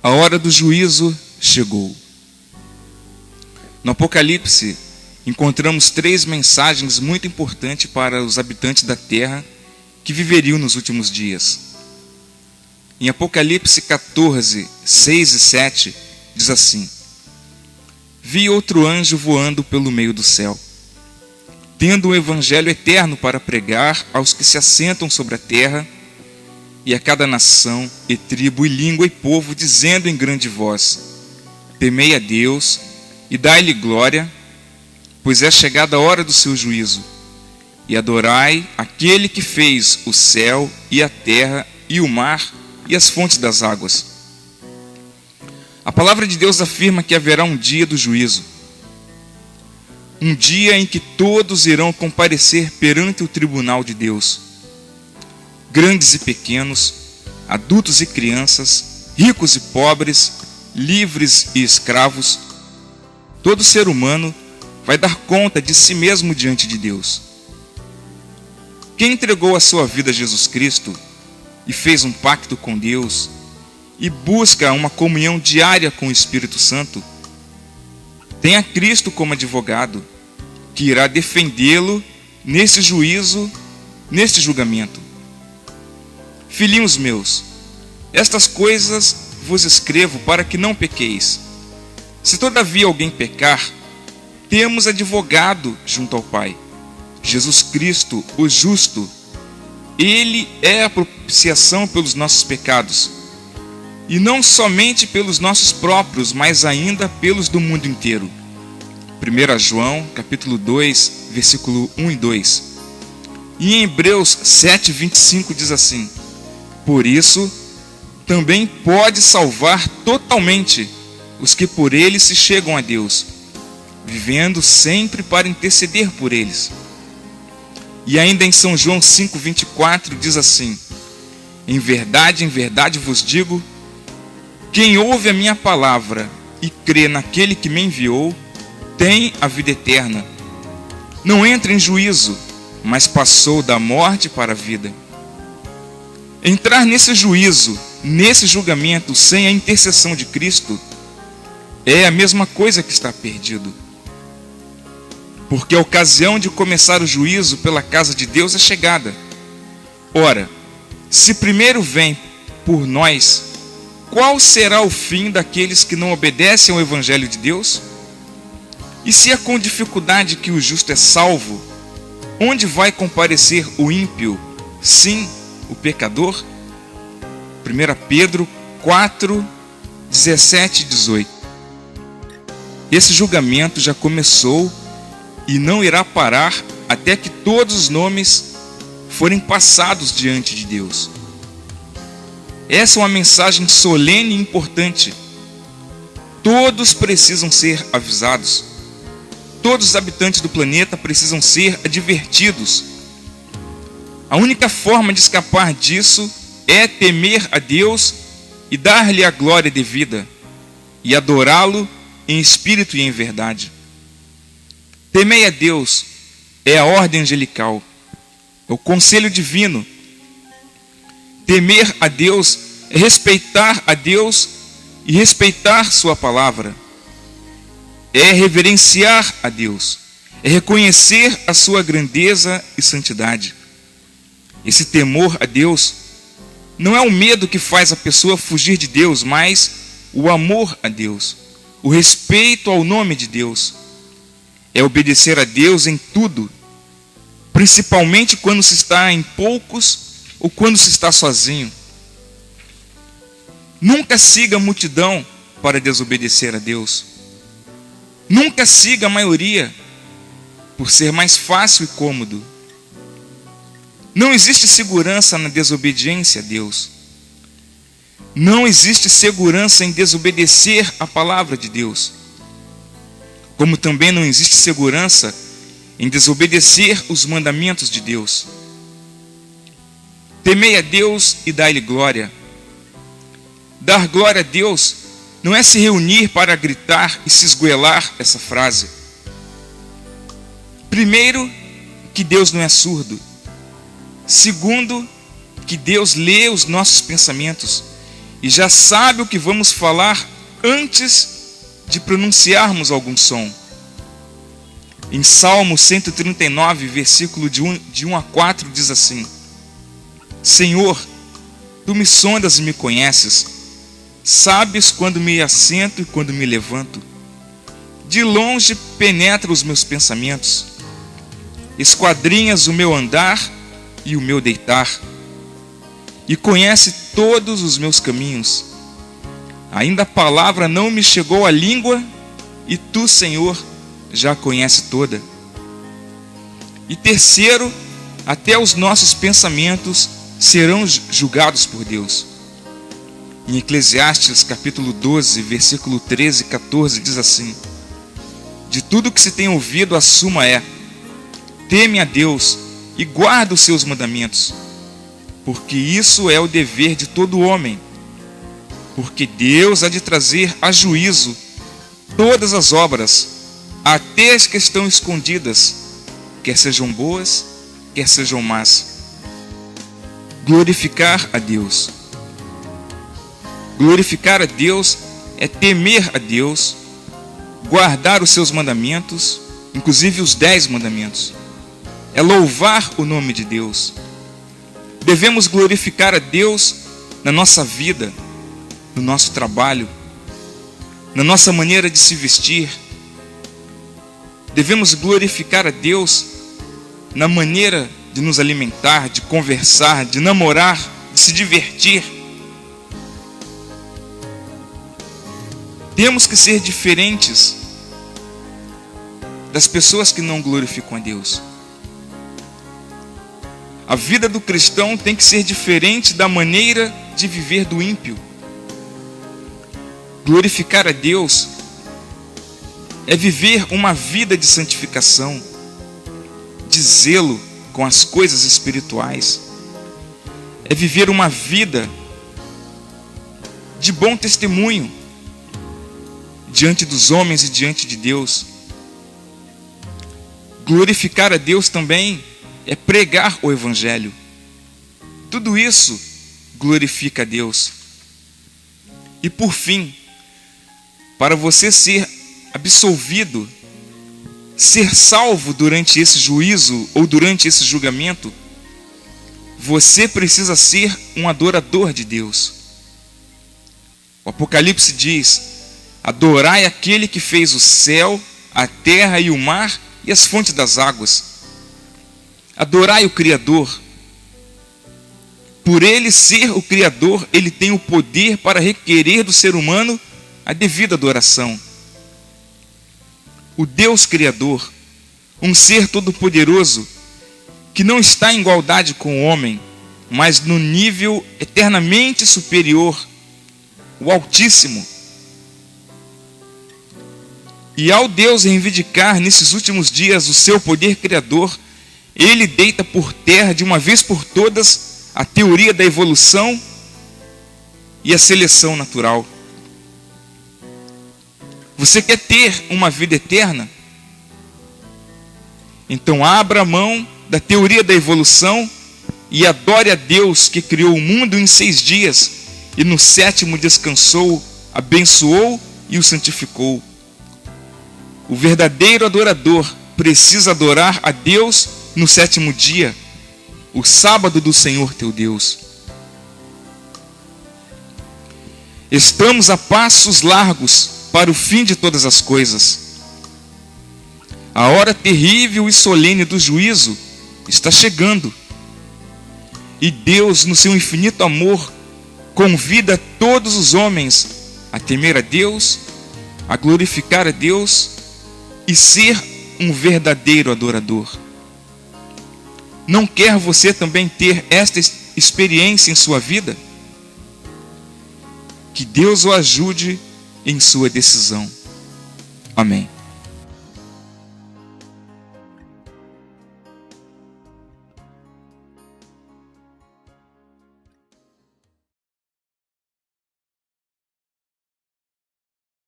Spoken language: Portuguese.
A hora do juízo chegou. No Apocalipse, encontramos 3 mensagens muito importantes para os habitantes da terra que viveriam nos últimos dias. Em Apocalipse 14, 6 e 7, diz assim: Vi outro anjo voando pelo meio do céu, tendo o evangelho eterno para pregar aos que se assentam sobre a terra, e a cada nação, e tribo, e língua, e povo, dizendo em grande voz: Temei a Deus, e dai-lhe glória, pois é chegada a hora do seu juízo, e adorai aquele que fez o céu, e a terra, e o mar, e as fontes das águas. A palavra de Deus afirma que haverá um dia do juízo, um dia em que todos irão comparecer perante o tribunal de Deus. Grandes e pequenos, adultos e crianças, ricos e pobres, livres e escravos, todo ser humano vai dar conta de si mesmo diante de Deus. Quem entregou a sua vida a Jesus Cristo e fez um pacto com Deus e busca uma comunhão diária com o Espírito Santo, tem a Cristo como advogado, que irá defendê-lo nesse juízo, neste julgamento. Filhinhos meus, estas coisas vos escrevo para que não pequeis. Se todavia alguém pecar, temos advogado junto ao Pai, Jesus Cristo, o justo. Ele é a propiciação pelos nossos pecados, e não somente pelos nossos próprios, mas ainda pelos do mundo inteiro. 1 João, capítulo 2, versículo 1 e 2. E em Hebreus 7, 25 diz assim: Por isso, também pode salvar totalmente os que por ele se chegam a Deus, vivendo sempre para interceder por eles. E ainda em São João 5, 24 diz assim: em verdade vos digo, quem ouve a minha palavra e crê naquele que me enviou, tem a vida eterna. Não entra em juízo, mas passou da morte para a vida. Entrar nesse juízo, nesse julgamento, sem a intercessão de Cristo, é a mesma coisa que estar perdido. Porque a ocasião de começar o juízo pela casa de Deus é chegada. Ora, se primeiro vem por nós, qual será o fim daqueles que não obedecem ao Evangelho de Deus? E se é com dificuldade que o justo é salvo, onde vai comparecer o ímpio, sim, o pecador? 1 Pedro 4, 17 e 18. Esse julgamento já começou e não irá parar até que todos os nomes forem passados diante de Deus. Essa é uma mensagem solene e importante. Todos precisam ser avisados. Todos os habitantes do planeta precisam ser advertidos. A única forma de escapar disso é temer a Deus e dar-lhe a glória devida, e adorá-lo em espírito e em verdade. Temei a Deus é a ordem angelical, é o conselho divino. Temer a Deus é respeitar a Deus e respeitar sua palavra. É reverenciar a Deus, é reconhecer a sua grandeza e santidade. Esse temor a Deus não é o medo que faz a pessoa fugir de Deus, mas o amor a Deus, o respeito ao nome de Deus. É obedecer a Deus em tudo, principalmente quando se está em poucos ou quando se está sozinho. Nunca siga a multidão para desobedecer a Deus. Nunca siga a maioria, por ser mais fácil e cômodo. Não existe segurança na desobediência a Deus. Não existe segurança em desobedecer a palavra de Deus. Como também não existe segurança em desobedecer os mandamentos de Deus. Temei a Deus e dai-lhe glória. Dar glória a Deus não é se reunir para gritar e se esgoelar essa frase. Primeiro, que Deus não é surdo. Segundo, que Deus lê os nossos pensamentos e já sabe o que vamos falar antes de pronunciarmos algum som. Em Salmo 139, versículo de 1 a 4, diz assim: Senhor, Tu me sondas e me conheces, sabes quando me assento e quando me levanto. De longe penetra os meus pensamentos, esquadrinhas o meu andar e o meu deitar, e conhece todos os meus caminhos. Ainda a palavra não me chegou à língua, e Tu, Senhor, já a conhece toda. E terceiro, até os nossos pensamentos serão julgados por Deus. Em Eclesiastes capítulo 12, versículo 13 e 14, diz assim: De tudo que se tem ouvido, a suma é: teme a Deus e guarda os seus mandamentos, porque isso é o dever de todo homem, porque Deus há de trazer a juízo todas as obras, até as que estão escondidas, quer sejam boas, quer sejam más. Glorificar a Deus. Glorificar a Deus é temer a Deus, guardar os seus mandamentos, inclusive os 10 mandamentos. É louvar o nome de Deus. Devemos glorificar a Deus na nossa vida, no nosso trabalho, na nossa maneira de se vestir. Devemos glorificar a Deus na maneira de nos alimentar, de conversar, de namorar, de se divertir. Temos que ser diferentes das pessoas que não glorificam a Deus. A vida do cristão tem que ser diferente da maneira de viver do ímpio. Glorificar a Deus é viver uma vida de santificação, de zelo com as coisas espirituais. É viver uma vida de bom testemunho diante dos homens e diante de Deus. Glorificar a Deus também é pregar o Evangelho. Tudo isso glorifica a Deus. E por fim, para você ser absolvido, ser salvo durante esse juízo ou durante esse julgamento, você precisa ser um adorador de Deus. O Apocalipse diz: adorai aquele que fez o céu, a terra e o mar e as fontes das águas. Adorai o Criador. Por ele ser o Criador, ele tem o poder para requerer do ser humano a devida adoração. O Deus Criador, um ser todo-poderoso, que não está em igualdade com o homem, mas no nível eternamente superior, o Altíssimo. E ao Deus reivindicar nesses últimos dias o seu poder criador, ele deita por terra de uma vez por todas a teoria da evolução e a seleção natural. Você quer ter uma vida eterna? Então abra mão da teoria da evolução e adore a Deus que criou o mundo em 6 dias e no 7º descansou, abençoou e o santificou. O verdadeiro adorador precisa adorar a Deus no 7º dia, o sábado do Senhor teu Deus. Estamos a passos largos para o fim de todas as coisas. A hora terrível e solene do juízo está chegando. E Deus, no seu infinito amor, convida todos os homens a temer a Deus, a glorificar a Deus e ser um verdadeiro adorador. Não quer você também ter esta experiência em sua vida? Que Deus o ajude em sua decisão. Amém.